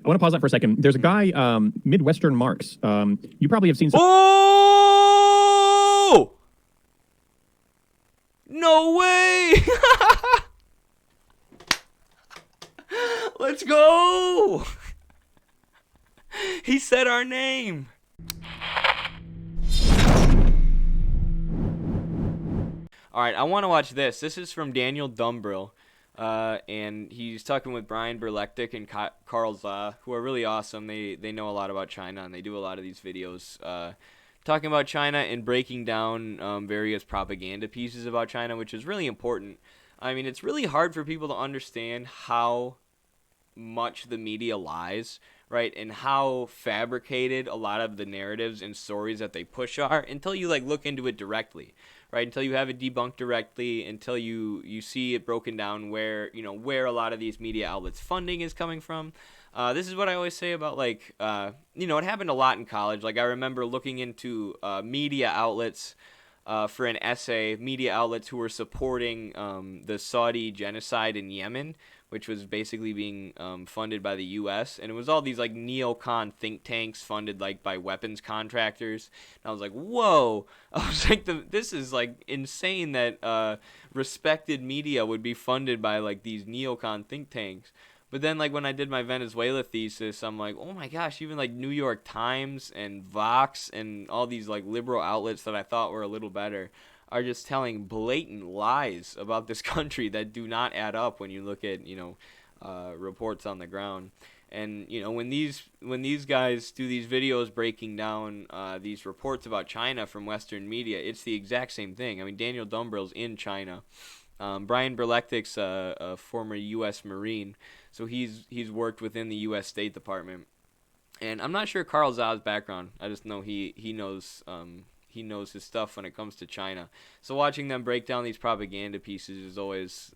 I want to pause that for a second. There's a guy, Midwestern Marx. You probably have seen some. Oh! No way! Let's go! He said our name. All right, I want to watch this. This is from Daniel Dumbrill, and he's talking with Brian Berlectic and Carl Za, who are really awesome. They know a lot about China, and they do a lot of these videos talking about China and breaking down various propaganda pieces about China, which is really important. I mean, it's really hard for people to understand how much the media lies, right, and how fabricated a lot of the narratives and stories that they push are until you look into it directly, right? Until you have it debunked directly, until you see it broken down where a lot of these media outlets funding is coming from. This is what I always say about it happened a lot in college. I remember looking into media outlets for an essay, media outlets who were supporting the Saudi genocide in Yemen, which was basically being funded by the U.S. And it was all these neocon think tanks funded by weapons contractors. And I was like, whoa! I was like, this is insane that respected media would be funded by these neocon think tanks. But then when I did my Venezuela thesis, I'm like, oh my gosh, even New York Times and Vox and all these liberal outlets that I thought were a little better are just telling blatant lies about this country that do not add up when you look at reports on the ground. And when these guys do these videos breaking down these reports about China from Western media, it's the exact same thing. I mean, Daniel Dumbrill's in China. Brian Berlectic's a former U.S. Marine, so he's worked within the U.S. State Department. And I'm not sure Carl Za's background. I just know he knows his stuff when it comes to China. So watching them break down these propaganda pieces is always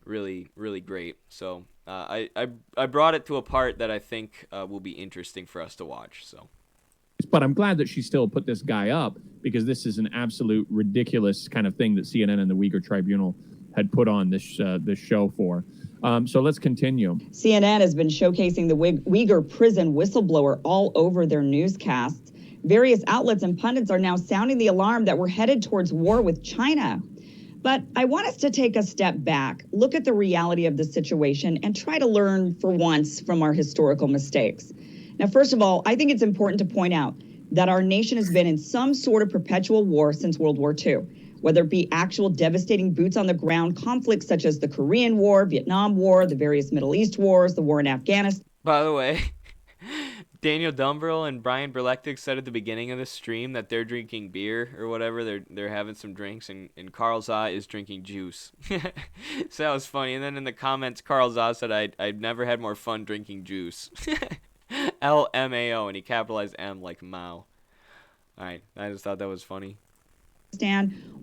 really, really great. So I brought it to a part that I think will be interesting for us to watch. So. But I'm glad that she still put this guy up, because this is an absolute ridiculous kind of thing that CNN and the Uyghur Tribunal had put on this show for. So let's continue. CNN has been showcasing the Uyghur prison whistleblower all over their newscasts. Various outlets and pundits are now sounding the alarm that we're headed towards war with China. But I want us to take a step back, look at the reality of the situation, and try to learn for once from our historical mistakes. Now, first of all, I think it's important to point out that our nation has been in some sort of perpetual war since World War II, whether it be actual devastating boots on the ground conflicts such as the Korean War, Vietnam War, the various Middle East wars, the war in Afghanistan. By the way, Daniel Dumbrill and Brian Berlectic said at the beginning of the stream that they're drinking beer or whatever. They're having some drinks, and Carl Za is drinking juice. So that was funny. And then in the comments, Carl Za said, I'd never had more fun drinking juice. LMAO, and he capitalized M like Mao. Alright, I just thought that was funny.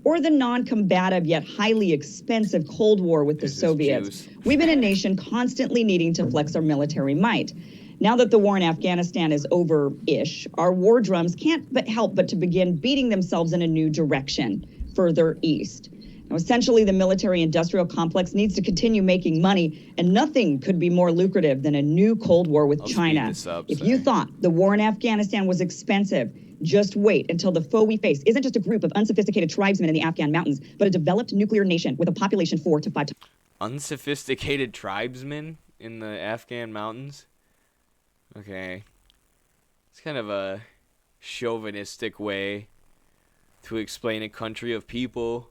Or the non-combative yet highly expensive Cold War with the Soviets. We've been a nation constantly needing to flex our military might. Now that the war in Afghanistan is over-ish, our war drums can't help but to begin beating themselves in a new direction, further east. Now, essentially, the military-industrial complex needs to continue making money, and nothing could be more lucrative than a new Cold War with China. If you thought the war in Afghanistan was expensive, just wait until the foe we face isn't just a group of unsophisticated tribesmen in the Afghan mountains, but a developed nuclear nation with a population 4 to 5 times. Unsophisticated tribesmen in the Afghan mountains? Okay. It's kind of a chauvinistic way to explain a country of people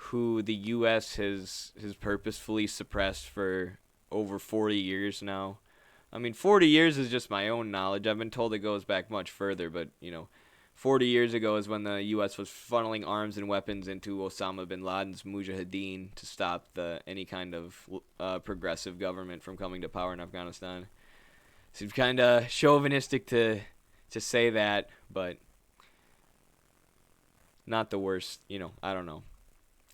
who the U.S. has purposefully suppressed for over 40 years now. I mean, 40 years is just my own knowledge. I've been told it goes back much further, but, 40 years ago is when the U.S. was funneling arms and weapons into Osama bin Laden's Mujahideen to stop any kind of progressive government from coming to power in Afghanistan. Seems kind of chauvinistic to say that, but not the worst, I don't know.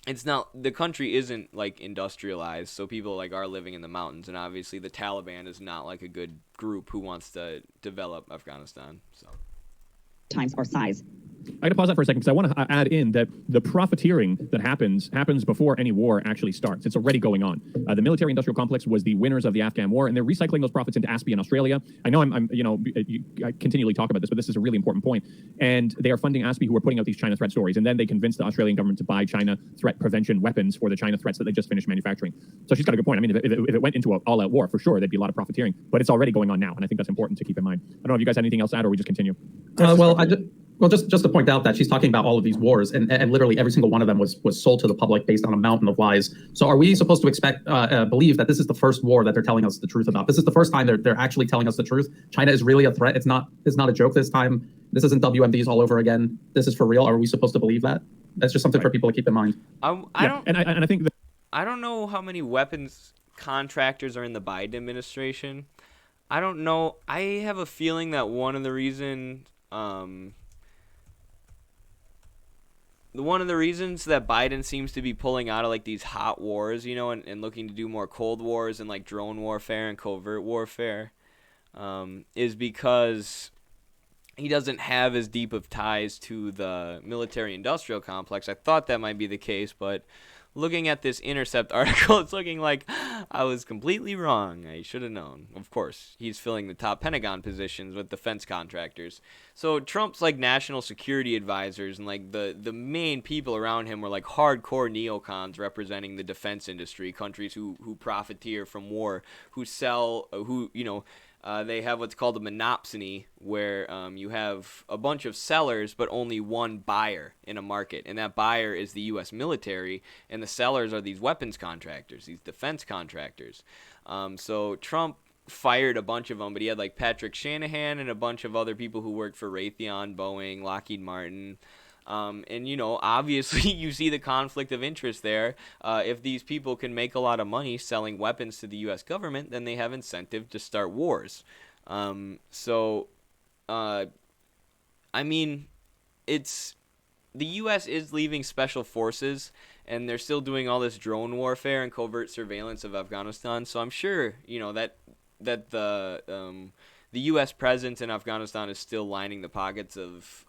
It's not, the country isn't industrialized, so people are living in the mountains, and obviously the Taliban is not a good group who wants to develop Afghanistan. So times our size. I got to pause that for a second because I want to add in that the profiteering that happens before any war actually starts. It's already going on. The military-industrial complex was the winners of the Afghan war, and they're recycling those profits into ASPI in Australia. I know I continually talk about this, but this is a really important point. And they are funding ASPI, who are putting out these China threat stories, and then they convince the Australian government to buy China threat prevention weapons for the China threats that they just finished manufacturing. So she's got a good point. I mean, if it went into an all-out war, for sure, there'd be a lot of profiteering, but it's already going on now, and I think that's important to keep in mind. I don't know if you guys have anything else to add, or we just continue. Just to point out that she's talking about all of these wars, and literally every single one of them was sold to the public based on a mountain of lies. So are we supposed to believe that this is the first war that they're telling us the truth about? This is the first time they're actually telling us the truth. China is really a threat. It's not a joke this time. This isn't WMDs all over again. This is for real. Are we supposed to believe that? That's just something for people to keep in mind. I think that I don't know how many weapons contractors are in the Biden administration. I don't know. I have a feeling that one of the reasons that Biden seems to be pulling out of like these hot wars, and looking to do more cold wars and like drone warfare and covert warfare, is because he doesn't have as deep of ties to the military-industrial complex. I thought that might be the case, but looking at this Intercept article, it's looking like I was completely wrong. I should have known. Of course, he's filling the top Pentagon positions with defense contractors. So Trump's like national security advisors and like the main people around him were like hardcore neocons representing the defense industry, countries who profiteer from war, who sell, they have what's called a monopsony, where you have a bunch of sellers but only one buyer in a market, and that buyer is the U.S. military, and the sellers are these weapons contractors, these defense contractors. So Trump fired a bunch of them, but he had like Patrick Shanahan and a bunch of other people who worked for Raytheon, Boeing, Lockheed Martin. And obviously you see the conflict of interest there. If these people can make a lot of money selling weapons to the U.S. government, then they have incentive to start wars. It's the U.S. is leaving special forces, and they're still doing all this drone warfare and covert surveillance of Afghanistan. So I'm sure, that the U.S. presence in Afghanistan is still lining the pockets of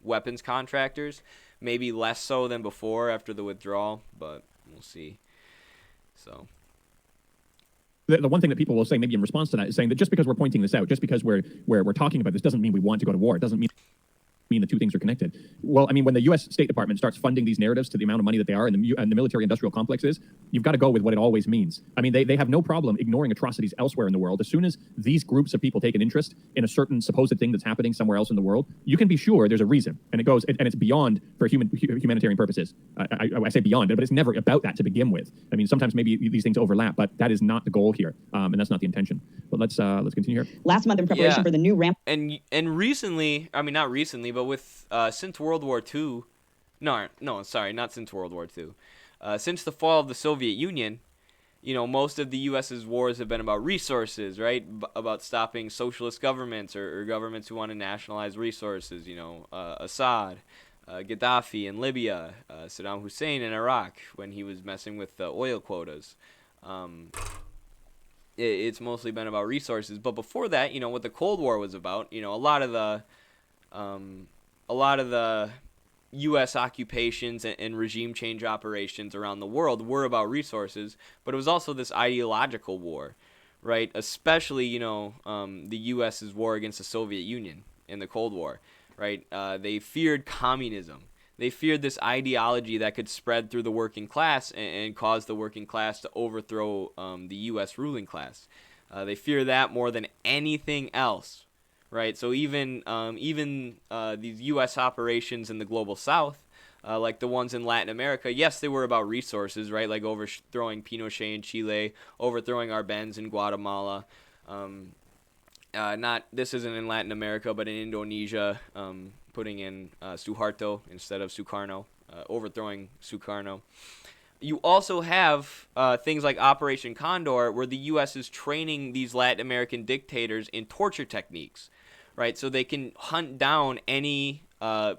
weapons contractors, maybe less so than before after the withdrawal, but we'll see. So the one thing that people will say maybe in response to that is saying that just because we're pointing this out, just because we're talking about this, doesn't mean we want to go to war. It doesn't mean the two things are connected. Well, I mean, when the U.S. State Department starts funding these narratives to the amount of money that they are, and the military-industrial complex is, you've got to go with what it always means. I mean, they have no problem ignoring atrocities elsewhere in the world. As soon as these groups of people take an interest in a certain supposed thing that's happening somewhere else in the world, you can be sure there's a reason, and it's beyond for humanitarian purposes. I say beyond it, but it's never about that to begin with. I mean, sometimes maybe these things overlap, but that is not the goal here, and that's not the intention. But let's continue here. Last month, in preparation for the new ramp, and recently, I mean, not recently, but with since World War II, not since World War II. Since the fall of the Soviet Union, most of the U.S.'s wars have been about resources, right? About stopping socialist governments or governments who want to nationalize resources. Assad, Gaddafi in Libya, Saddam Hussein in Iraq when he was messing with the oil quotas. It's mostly been about resources. But before that, what the Cold War was about, a lot of the U.S. occupations and regime change operations around the world were about resources, but it was also this ideological war, right? Especially, the U.S.'s war against the Soviet Union in the Cold War, right? They feared communism. They feared this ideology that could spread through the working class and cause the working class to overthrow the U.S. ruling class. They fear that more than anything else. Right, so even these U.S. operations in the global South, like the ones in Latin America, yes, they were about resources, right? Like overthrowing Pinochet in Chile, overthrowing Arbenz in Guatemala. This isn't in Latin America, but in Indonesia, putting in Suharto instead of Sukarno, overthrowing Sukarno. You also have things like Operation Condor, where the U.S. is training these Latin American dictators in torture techniques. Right, so they can hunt down any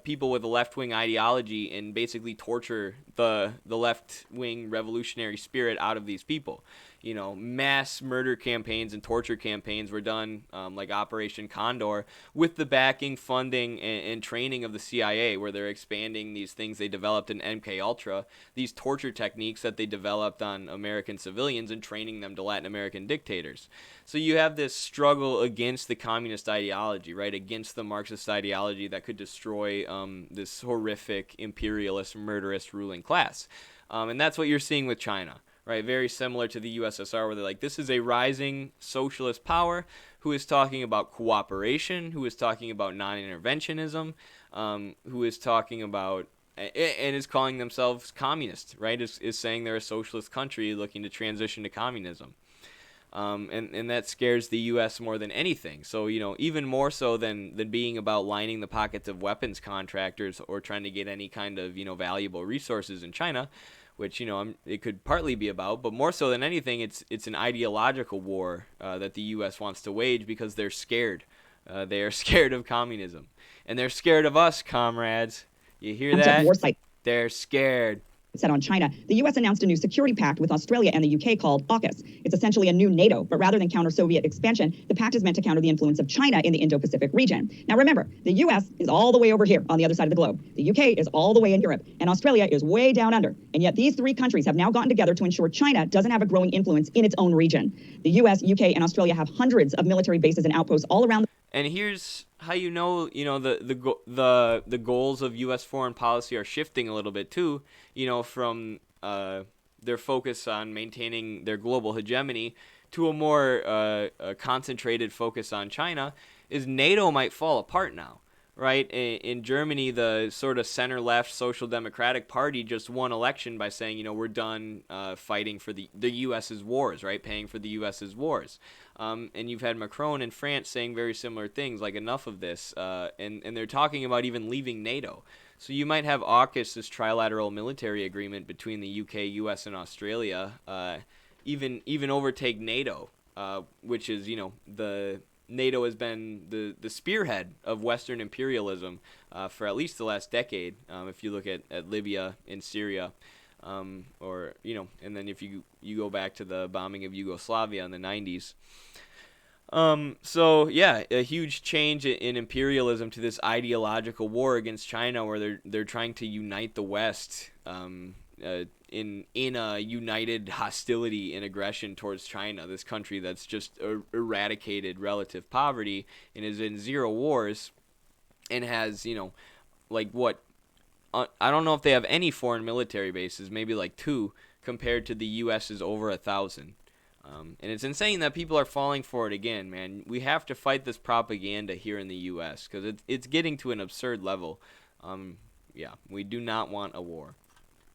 people with a left-wing ideology and basically torture the left-wing revolutionary spirit out of these people. mass murder campaigns and torture campaigns were done, like Operation Condor, with the backing, funding, and training of the CIA, where they're expanding these things they developed in MK Ultra, these torture techniques that they developed on American civilians, and training them to Latin American dictators. So you have this struggle against the communist ideology, right, against the Marxist ideology that could destroy this horrific, imperialist, murderous ruling class. And that's what you're seeing with China, right? Very similar to the USSR, where they're like, this is a rising socialist power who is talking about cooperation, who is talking about non-interventionism, who is talking about, and is calling themselves communist, right? Is saying they're a socialist country looking to transition to communism. And that scares the U.S. more than anything. So, even more so than being about lining the pockets of weapons contractors or trying to get any kind of, valuable resources in China, which, it could partly be about, but more so than anything, it's an ideological war that the U.S. wants to wage because they're scared. They are scared of communism. And they're scared of us, comrades. You hear that? They're scared. Set on China, the U.S. announced a new security pact with Australia and the U.K. called AUKUS. It's essentially a new NATO, but rather than counter Soviet expansion, the pact is meant to counter the influence of China in the Indo-Pacific region. Now remember, the U.S. is all the way over here on the other side of the globe. The U.K. is all the way in Europe, and Australia is way down under. And yet these three countries have now gotten together to ensure China doesn't have a growing influence in its own region. The U.S., U.K., and Australia have hundreds of military bases and outposts all around. And here's how the goals of U.S. foreign policy are shifting a little bit too. From their focus on maintaining their global hegemony to a more concentrated focus on China, is NATO might fall apart now, right? In Germany, the sort of center-left Social Democratic Party just won election by saying, we're done fighting for the U.S.'s wars, right? Paying for the U.S.'s wars. And you've had Macron in France saying very similar things, like enough of this. And they're talking about even leaving NATO. So you might have AUKUS, this trilateral military agreement between the UK, US, and Australia, even overtake NATO, which is, the NATO has been the spearhead of Western imperialism for at least the last decade. If you look at Libya and Syria, and then if you go back to the bombing of Yugoslavia in the 90s. So yeah, a huge change in imperialism to this ideological war against China, where they're trying to unite the West in a united hostility and aggression towards China, this country that's just eradicated relative poverty and is in zero wars and has, I don't know if they have any foreign military bases, maybe like 2, compared to the U.S.'s over 1,000. And it's insane that people are falling for it again, man. We have to fight this propaganda here in the U.S. because it's getting to an absurd level. We do not want a war.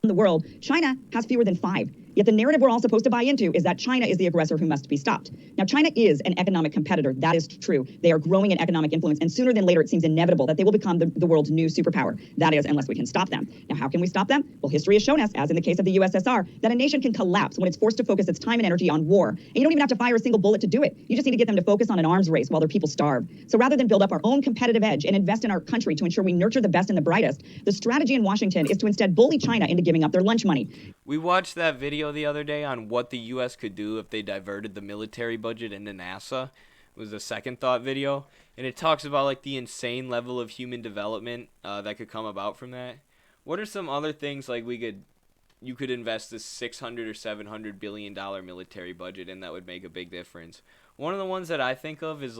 In the world, China has fewer than 5. Yet the narrative we're all supposed to buy into is that China is the aggressor who must be stopped. Now, China is an economic competitor. That is true. They are growing in economic influence, and sooner than later, it seems inevitable that they will become the world's new superpower. That is, unless we can stop them. Now, how can we stop them? Well, history has shown us, as in the case of the USSR, that a nation can collapse when it's forced to focus its time and energy on war. And you don't even have to fire a single bullet to do it. You just need to get them to focus on an arms race while their people starve. So rather than build up our own competitive edge and invest in our country to ensure we nurture the best and the brightest, the strategy in Washington is to instead bully China into giving up their lunch money. We watched that video the other day on what the U.S. could do if they diverted the military budget into NASA. It was a second thought video, and it talks about the insane level of human development that could come about from that. What are some other things you could invest this $600 or $700 billion military budget in that would make a big difference? One of the ones that I think of is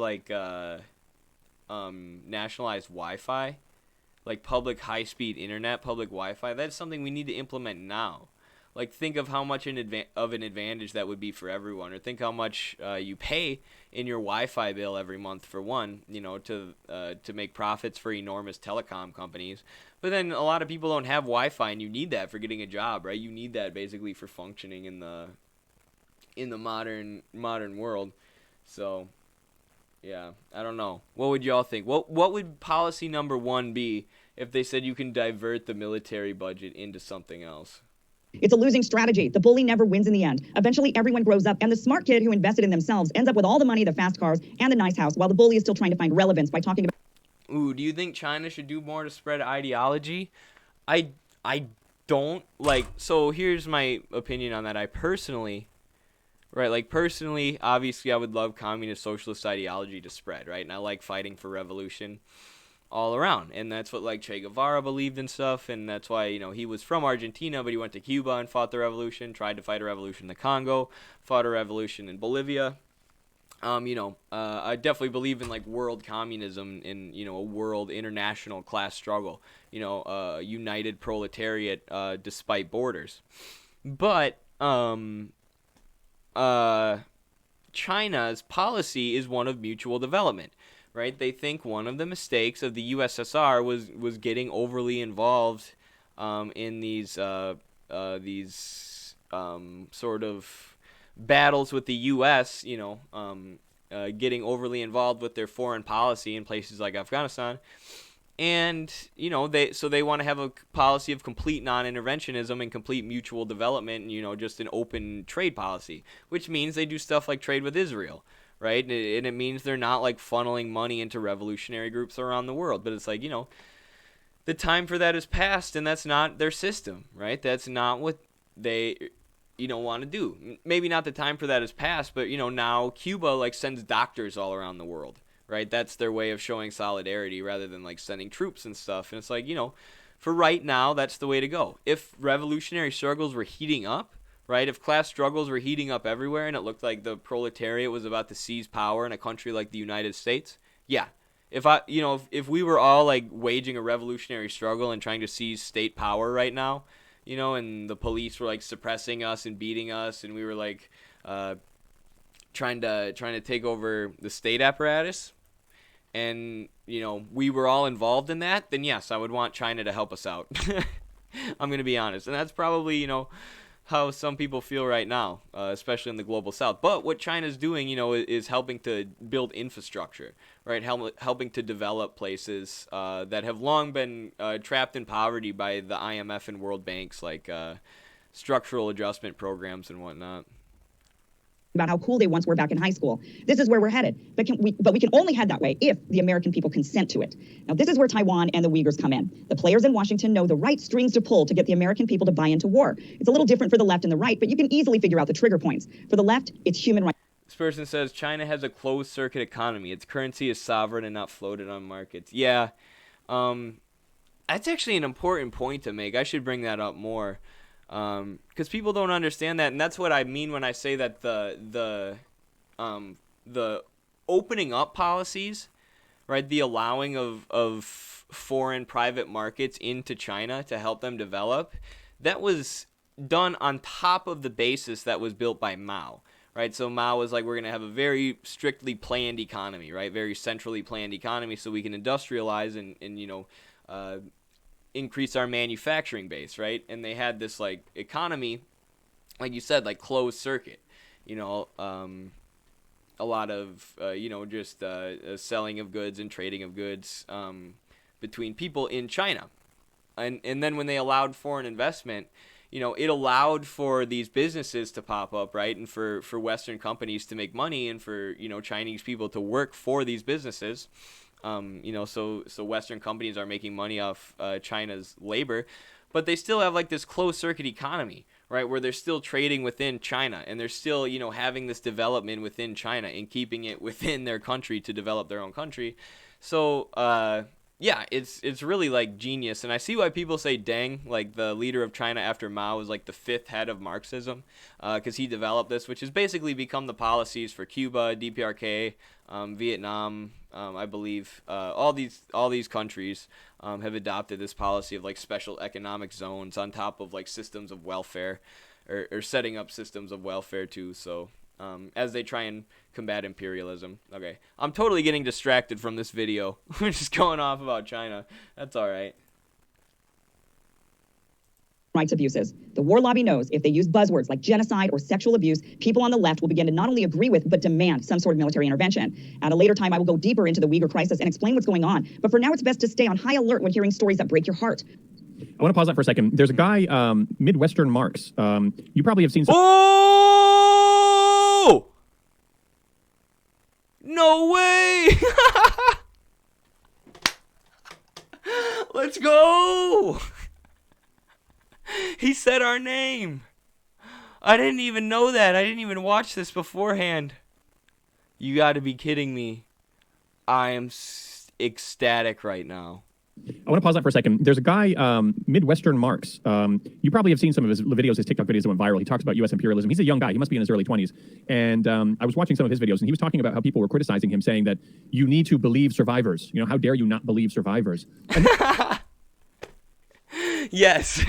nationalized Wi-Fi. Public high-speed internet, public Wi-Fi. That's something we need to implement now. Think of how much of an advantage that would be for everyone, or think how much you pay in your Wi-Fi bill every month for one, to make profits for enormous telecom companies. But then a lot of people don't have Wi-Fi, and you need that for getting a job, right? You need that basically for functioning in the modern world. So, yeah, I don't know. What would y'all think? What would policy number 1 be if they said you can divert the military budget into something else? It's a losing strategy. The bully never wins in the end. Eventually, everyone grows up, and the smart kid who invested in themselves ends up with all the money, the fast cars, and the nice house, while the bully is still trying to find relevance by talking about... Ooh, do you think China should do more to spread ideology? I don't. So here's my opinion on that. I personally... right? Like, personally, obviously, I would love communist socialist ideology to spread, right? And I like fighting for revolution all around, and that's what, like, Che Guevara believed in stuff, and that's why, you know, he was from Argentina, but he went to Cuba and fought the revolution, tried to fight a revolution in the Congo, fought a revolution in Bolivia. I definitely believe in, like, world communism, in, you know, a world international class struggle, you know, a united proletariat despite borders. But China's policy is one of mutual development, right? They think one of the mistakes of the USSR was getting overly involved in these sort of battles with the U.S., getting overly involved with their foreign policy in places like Afghanistan. And, you know, they want to have a policy of complete non-interventionism and complete mutual development and, you know, just an open trade policy, which means they do stuff like trade with Israel, right? And it means they're not, like, funneling money into revolutionary groups around the world. But it's like, you know, the time for that is past, and that's not their system, right? That's not what they, you know, want to do. Maybe not the time for that is past, but, you know, now Cuba, like, sends doctors all around the world. Right, that's their way of showing solidarity rather than, like, sending troops and stuff. And it's like, you know, for right now, that's the way to go. If revolutionary struggles were heating up, right, if class struggles were heating up everywhere and it looked like the proletariat was about to seize power in a country like the United States, yeah. If we were all, like, waging a revolutionary struggle and trying to seize state power right now, you know, and the police were, like, suppressing us and beating us, and we were, like, trying to take over the state apparatus, and, you know, we were all involved in that, then yes, I would want China to help us out. I'm going to be honest. And that's probably, you know, how some people feel right now, especially in the global south. But what China's doing, you know, is helping to build infrastructure, right? Helping to develop places that have long been trapped in poverty by the IMF and World Banks, like structural adjustment programs and whatnot. About how cool they once were back in high school. This is where we're headed. But we can only head that way if the American people consent to it. Now, this is where Taiwan and the Uyghurs come in. The players in Washington know the right strings to pull to get the American people to buy into war. It's a little different for the left and the right, but you can easily figure out the trigger points. For the left, it's human rights. This person says China has a closed-circuit economy. Its currency is sovereign and not floated on markets. Yeah, that's actually an important point to make. I should bring that up more. Because people don't understand that, and that's what I mean when I say that the opening up policies, right, the allowing of foreign private markets into China to help them develop, that was done on top of the basis that was built by Mao, right? So Mao was like, we're going to have a very strictly planned economy, right, very centrally planned economy, so we can industrialize and you know, increase our manufacturing base, right? And they had this, like, economy, like you said, like, closed circuit, you know, a lot of, just selling of goods and trading of goods between people in China. And then when they allowed foreign investment, you know, it allowed for these businesses to pop up, right? And for Western companies to make money and for, you know, Chinese people to work for these businesses. So Western companies are making money off China's labor, but they still have, like, this closed circuit economy, right, where they're still trading within China and they're still, you know, having this development within China and keeping it within their country to develop their own country. So, yeah, it's really, like, genius. And I see why people say Deng, like, the leader of China after Mao, was, like, the fifth head of Marxism, because he developed this, which has basically become the policies for Cuba, DPRK, Vietnam, I believe. All these countries have adopted this policy of, like, special economic zones on top of, like, systems of welfare, or setting up systems of welfare too. So as they try and combat imperialism. Okay, I'm totally getting distracted from this video. We're just going off about China. That's all right. Rights abuses. The war lobby knows if they use buzzwords like genocide or sexual abuse, people on the left will begin to not only agree with, but demand some sort of military intervention. At a later time, I will go deeper into the Uyghur crisis and explain what's going on. But for now, it's best to stay on high alert when hearing stories that break your heart. I want to pause that for a second. There's a guy, Midwestern Marx. You probably have seen some... Oh! No way! Let's go! He said our name. I didn't even know that. I didn't even watch this beforehand. You got to be kidding me. I am ecstatic right now. I want to pause that for a second. There's a guy, Midwestern Marx. You probably have seen some of his videos, his TikTok videos that went viral. He talks about U.S. imperialism. He's a young guy. He must be in his early 20s. And I was watching some of his videos, and he was talking about how people were criticizing him, saying that you need to believe survivors. You know, how dare you not believe survivors? Yes.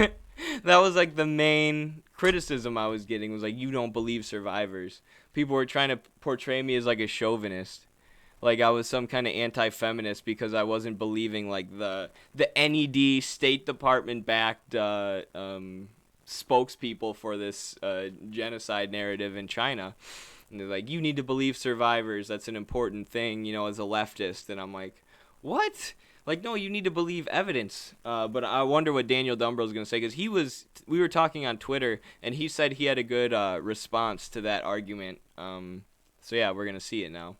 That was like the main criticism I was getting, was like, you don't believe survivors. People were trying to portray me as like a chauvinist. Like I was some kind of anti-feminist because I wasn't believing like the NED State Department backed spokespeople for this genocide narrative in China. And they're like, you need to believe survivors. That's an important thing, you know, as a leftist. And I'm like, what? Like, no, you need to believe evidence. But I wonder what Daniel Dumbrill is going to say, because we were talking on Twitter, and he said he had a good response to that argument. So yeah, we're going to see it now.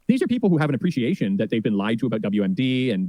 These are people who have an appreciation that they've been lied to about WMD and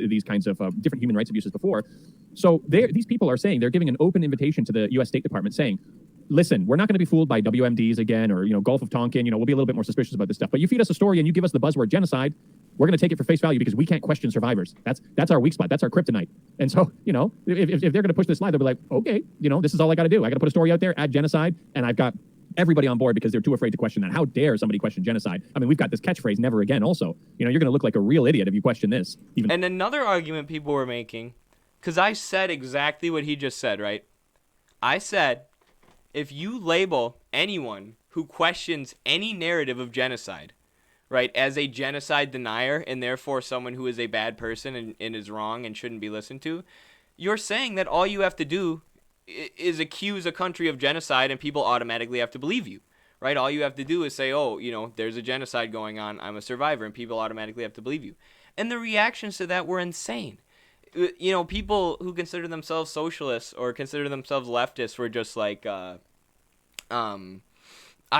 these kinds of different human rights abuses before. So these people are saying, they're giving an open invitation to the U.S. State Department saying, listen, we're not going to be fooled by WMDs again, or Gulf of Tonkin. We'll be a little bit more suspicious about this stuff. But you feed us a story and you give us the buzzword genocide, we're going to take it for face value because we can't question survivors. That's our weak spot. That's our kryptonite. And so, if they're going to push this slide, they'll be like, okay, this is all I got to do. I got to put a story out there, add genocide, and I've got everybody on board because they're too afraid to question that. How dare somebody question genocide? I mean, we've got this catchphrase, never again, also. You're going to look like a real idiot if you question this. And another argument people were making, because I said exactly what he just said, right? I said, if you label anyone who questions any narrative of genocide, right, as a genocide denier and therefore someone who is a bad person and is wrong and shouldn't be listened to, you're saying that all you have to do is accuse a country of genocide and people automatically have to believe you, right? All you have to do is say, oh, there's a genocide going on, I'm a survivor, and people automatically have to believe you. And the reactions to that were insane. People who consider themselves socialists or consider themselves leftists were just like, I've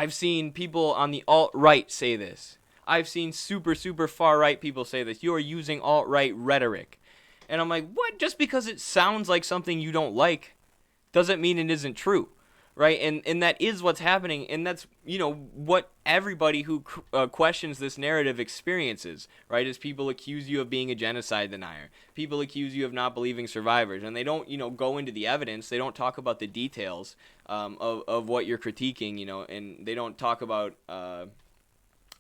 seen people on the alt-right say this. I've seen super, super far-right people say this. You are using alt-right rhetoric. And I'm like, what? Just because it sounds like something you don't like doesn't mean it isn't true, right? And that is what's happening, and that's, what everybody who questions this narrative experiences, right? Is people accuse you of being a genocide denier. People accuse you of not believing survivors, and they don't, go into the evidence. They don't talk about the details of what you're critiquing, and they don't talk about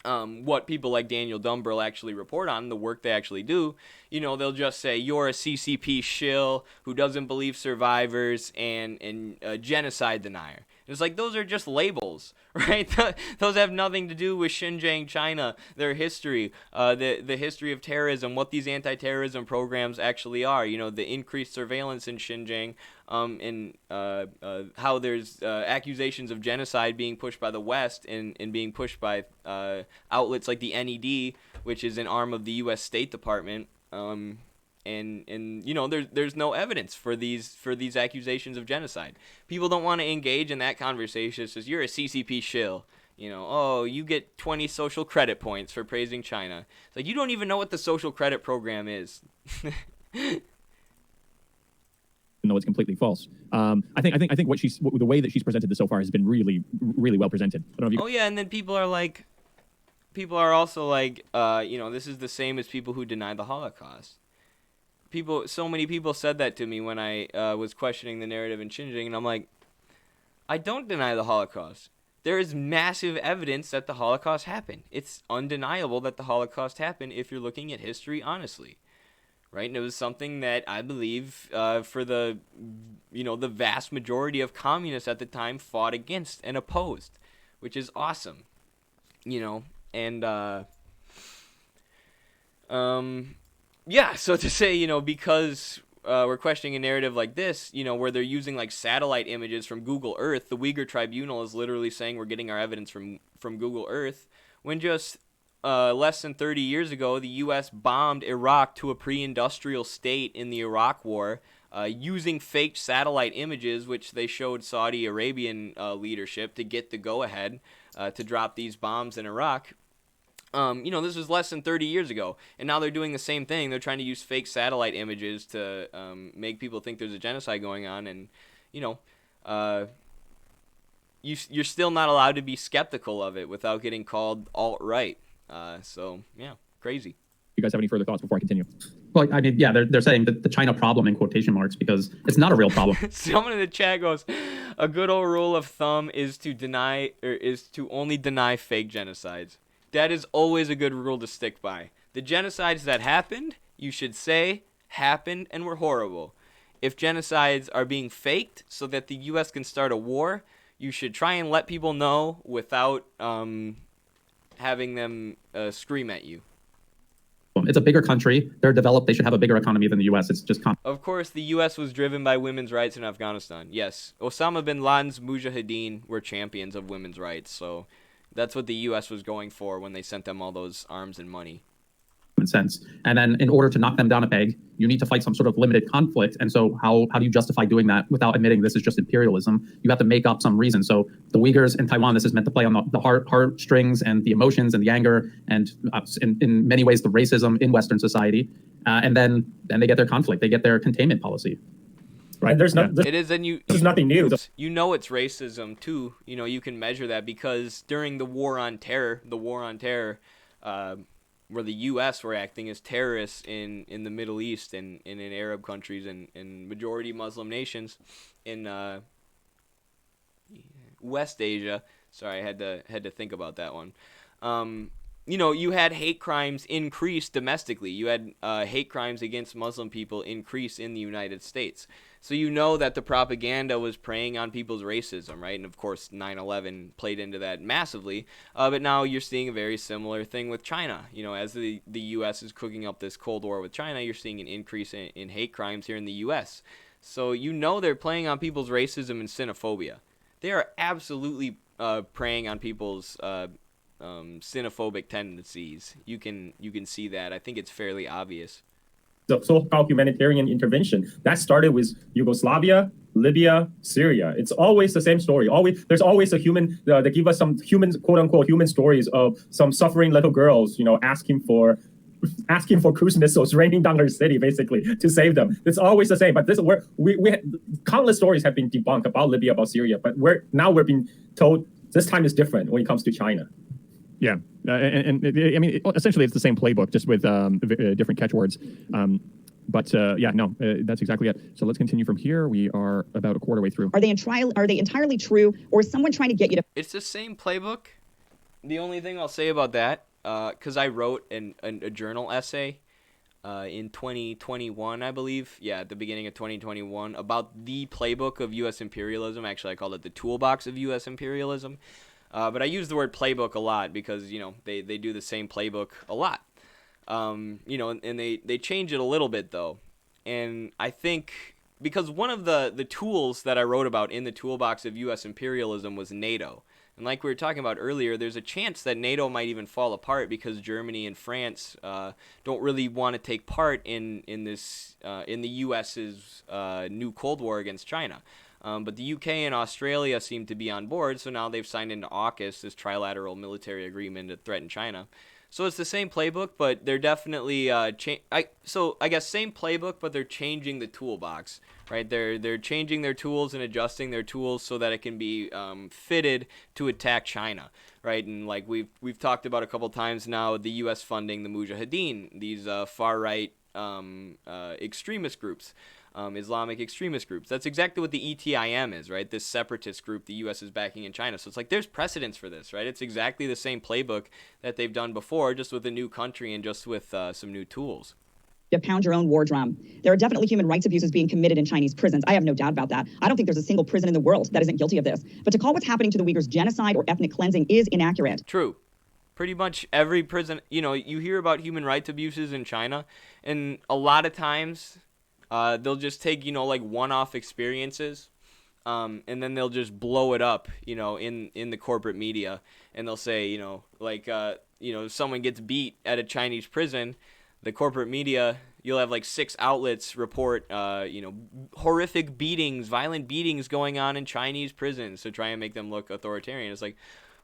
what people like Daniel Dumbrill actually report on, the work they actually do. They'll just say, you're a CCP shill who doesn't believe survivors and a genocide denier. It's like, those are just labels, right? Those have nothing to do with Xinjiang, China, their history, the history of terrorism, what these anti-terrorism programs actually are, the increased surveillance in Xinjiang, and how there's accusations of genocide being pushed by the West and being pushed by outlets like the NED, which is an arm of the U.S. State Department. There's no evidence for these accusations of genocide. People don't want to engage in that conversation. It's just, you're a CCP shill. You get 20 social credit points for praising China. It's like, you don't even know what the social credit program is. No, it's completely false. I think the way that she's presented this so far has been really, really well presented. I don't know if you... And then people are also like, this is the same as people who deny the Holocaust. So many people said that to me when I was questioning the narrative in Xinjiang, and I'm like, I don't deny the Holocaust. There is massive evidence that the Holocaust happened. It's undeniable that the Holocaust happened if you're looking at history honestly, right? And it was something that I believe for the vast majority of communists at the time fought against and opposed, which is awesome, and so to say, because we're questioning a narrative like this, where they're using like satellite images from Google Earth, the Uyghur Tribunal is literally saying we're getting our evidence from Google Earth, when just less than 30 years ago, the U.S. bombed Iraq to a pre-industrial state in the Iraq War, using faked satellite images, which they showed Saudi Arabian leadership to get the go-ahead to drop these bombs in Iraq. This was less than 30 years ago, and now they're doing the same thing. They're trying to use fake satellite images to make people think there's a genocide going on, and, you're still not allowed to be skeptical of it without getting called alt-right. So yeah, crazy. You guys have any further thoughts before I continue? Well, I mean, yeah, they're saying that the China problem in quotation marks because it's not a real problem. Someone in the chat goes, a good old rule of thumb is to only deny fake genocides. That is always a good rule to stick by. The genocides that happened, you should say happened and were horrible. If genocides are being faked so that the U.S. can start a war, you should try and let people know without having them scream at you. It's a bigger country. They're developed. They should have a bigger economy than the U.S. It's just Of course, the U.S. was driven by women's rights in Afghanistan. Yes, Osama bin Laden's Mujahideen were champions of women's rights. So that's what the U.S. was going for when they sent them all those arms and money. sense. And then in order to knock them down a peg, you need to fight some sort of limited conflict. And so how do you justify doing that without admitting this is just imperialism? You have to make up some reason. So the Uyghurs in Taiwan, this is meant to play on the heartstrings and the emotions and the anger and in many ways the racism in Western society. And then they get their conflict. They get their containment policy. Right. It is, and there's nothing new. You know it's racism too. You know, you can measure that because during the war on terror, where the U.S. were acting as terrorists in the Middle East and in Arab countries and majority Muslim nations in West Asia. Sorry, I had to think about that one. You know, you had hate crimes increase domestically. You had hate crimes against Muslim people increase in the United States. So you know that the propaganda was preying on people's racism, right? And of course, 9/11 played into that massively. But now you're seeing a very similar thing with China. You know, as the U.S. is cooking up this Cold War with China, you're seeing an increase in hate crimes here in the U.S. So you know they're playing on people's racism and xenophobia. They are absolutely preying on people's xenophobic tendencies. You can see that. I think it's fairly obvious. The so-called humanitarian intervention that started with Yugoslavia, Libya, Syria. It's always the same story. There's always a human. They give us some human, quote unquote, human stories of some suffering little girls, you know, asking for cruise missiles raining down their city, basically to save them. It's always the same. But this we countless stories have been debunked about Libya, about Syria. But we're being told this time is different when it comes to China. Yeah, I mean, essentially, it's the same playbook, just with different catchwords. That's exactly it. So let's continue from here. We are about a quarter way through. Are they entirely true, or is someone trying to get you to? It's the same playbook. The only thing I'll say about that, because I wrote a journal essay in 2021, I believe. Yeah, at the beginning of 2021, about the playbook of U.S. imperialism. Actually, I called it the toolbox of U.S. imperialism. But I use the word playbook a lot because, you know, they do the same playbook a lot. You know, and they change it a little bit, though. And I think because one of the tools that I wrote about in the toolbox of U.S. imperialism was NATO. And like we were talking about earlier, there's a chance that NATO might even fall apart because Germany and France don't really want to take part in the U.S.'s new Cold War against China. But the UK and Australia seem to be on board, so now they've signed into AUKUS, this trilateral military agreement to threaten China. So it's the same playbook, but they're definitely so I guess same playbook, but they're changing the toolbox, right? They're changing their tools and adjusting their tools so that it can be fitted to attack China, right? And like we've talked about a couple times now, the U.S. funding the Mujahideen, these far right extremist groups. Islamic extremist groups. That's exactly what the ETIM is, right? This separatist group the U.S. is backing in China. So it's like there's precedence for this, right? It's exactly the same playbook that they've done before, just with a new country and just with some new tools. To pound your own war drum. There are definitely human rights abuses being committed in Chinese prisons. I have no doubt about that. I don't think there's a single prison in the world that isn't guilty of this. But to call what's happening to the Uyghurs genocide or ethnic cleansing is inaccurate. True. Pretty much every prison, you know, you hear about human rights abuses in China, and a lot of times they'll just take, you know, like one-off experiences, and then they'll just blow it up, you know, in the corporate media, and they'll say, you know, like, you know, if someone gets beat at a Chinese prison, the corporate media, you'll have like 6 outlets report, you know, horrific beatings, violent beatings going on in Chinese prisons to try and make them look authoritarian. It's like,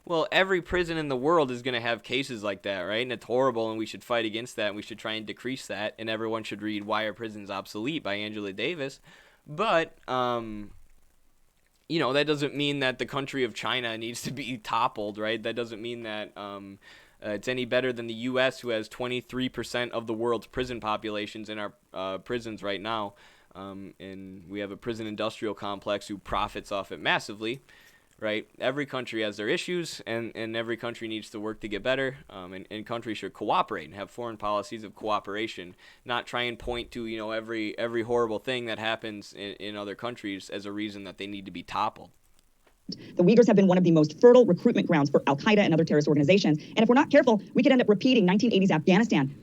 well, every prison in the world is going to have cases like that, right? And it's horrible, and we should fight against that, and we should try and decrease that, and everyone should read Why Are Prisons Obsolete by Angela Davis. But that doesn't mean that the country of China needs to be toppled, right? That doesn't mean that it's any better than the U.S., who has 23% of the world's prison populations in our prisons right now. And we have a prison industrial complex who profits off it massively, right? Every country has their issues, and every country needs to work to get better, and countries should cooperate and have foreign policies of cooperation, not try and point to, every horrible thing that happens in other countries as a reason that they need to be toppled. The Uyghurs have been one of the most fertile recruitment grounds for Al-Qaeda and other terrorist organizations, and if we're not careful, we could end up repeating 1980s Afghanistan.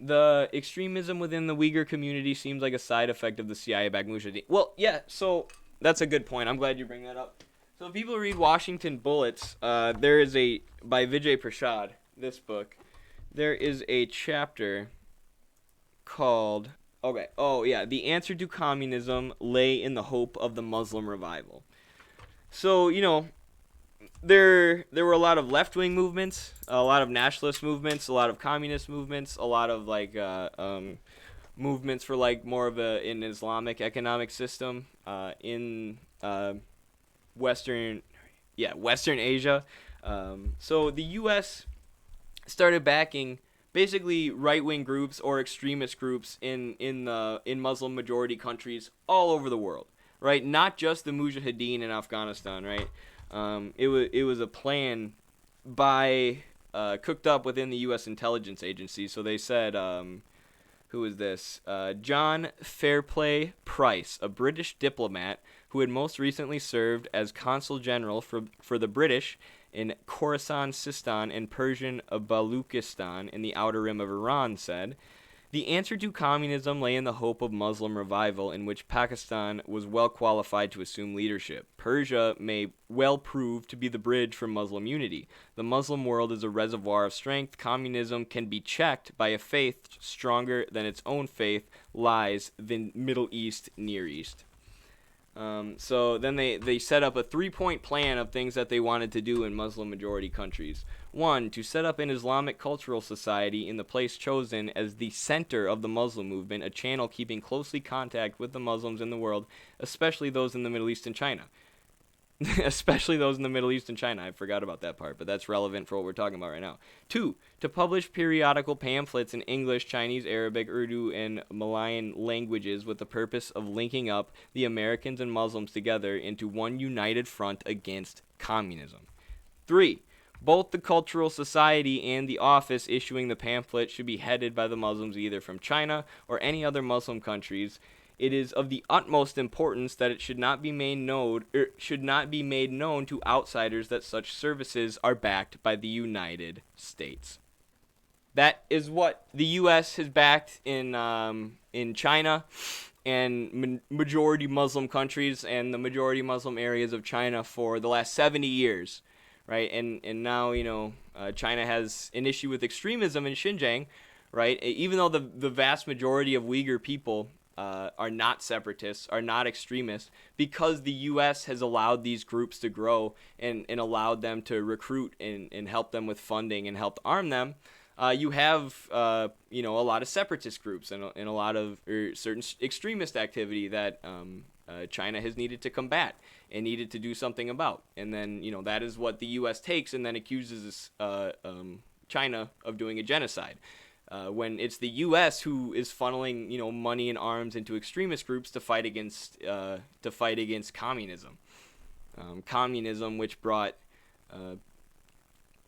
The extremism within the Uyghur community seems like a side effect of the CIA-backed Mujahideen. Well, yeah, so that's a good point. I'm glad you bring that up. So if people read Washington Bullets, there is by Vijay Prashad, this book, there is a chapter called, The Answer to Communism Lay in the Hope of the Muslim Revival. So, there were a lot of left-wing movements, a lot of nationalist movements, a lot of communist movements, a lot of movements for more of an Islamic economic system in Western Asia. So the U.S. started backing basically right-wing groups or extremist groups in Muslim majority countries all over the world, right? Not just the Mujahideen in Afghanistan, right? It was a plan cooked up within the U.S. intelligence agency. So they said, who is this? John Fairplay Price, a British diplomat who had most recently served as consul general for the British in Khorasan Sistan and Persian Baluchistan in the outer rim of Iran, said, "The answer to communism lay in the hope of Muslim revival, in which Pakistan was well qualified to assume leadership. Persia may well prove to be the bridge for Muslim unity. The Muslim world is a reservoir of strength. Communism can be checked by a faith stronger than its own faith lies the Middle East, Near East." So then they set up a 3-point plan of things that they wanted to do in Muslim majority countries. 1, to set up an Islamic cultural society in the place chosen as the center of the Muslim movement, a channel keeping closely contact with the Muslims in the world, especially those in the Middle East and China. Especially those in the Middle East and China. I forgot about that part, but that's relevant for what we're talking about right now. 2, to publish periodical pamphlets in English, Chinese, Arabic, Urdu, and Malayan languages with the purpose of linking up the Americans and Muslims together into one united front against communism. 3, both the cultural society and the office issuing the pamphlet should be headed by the Muslims either from China or any other Muslim countries. It is of the utmost importance that it should not be made known to outsiders that such services are backed by the United States. That is what the U.S. has backed in China and majority Muslim countries and the majority Muslim areas of China for the last 70 years, right? And now, China has an issue with extremism in Xinjiang, right? Even though the vast majority of Uyghur people are not separatists, are not extremists, because the U.S. has allowed these groups to grow and allowed them to recruit and help them with funding and helped arm them. You have, a lot of separatist groups and a lot of certain extremist activity that China has needed to combat and needed to do something about. And then, that is what the U.S. takes and then accuses China of doing a genocide. When it's the U.S. who is funneling, money and arms into extremist groups to fight against communism, communism which brought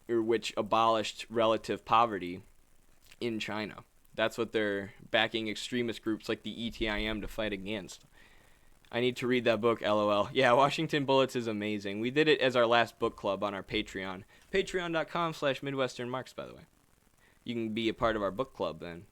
which abolished relative poverty in China. That's what they're backing extremist groups like the ETIM to fight against. I need to read that book, LOL. Yeah, Washington Bullets is amazing. We did it as our last book club on our Patreon. Patreon.com/Midwestern Marx, by the way. You can be a part of our book club then.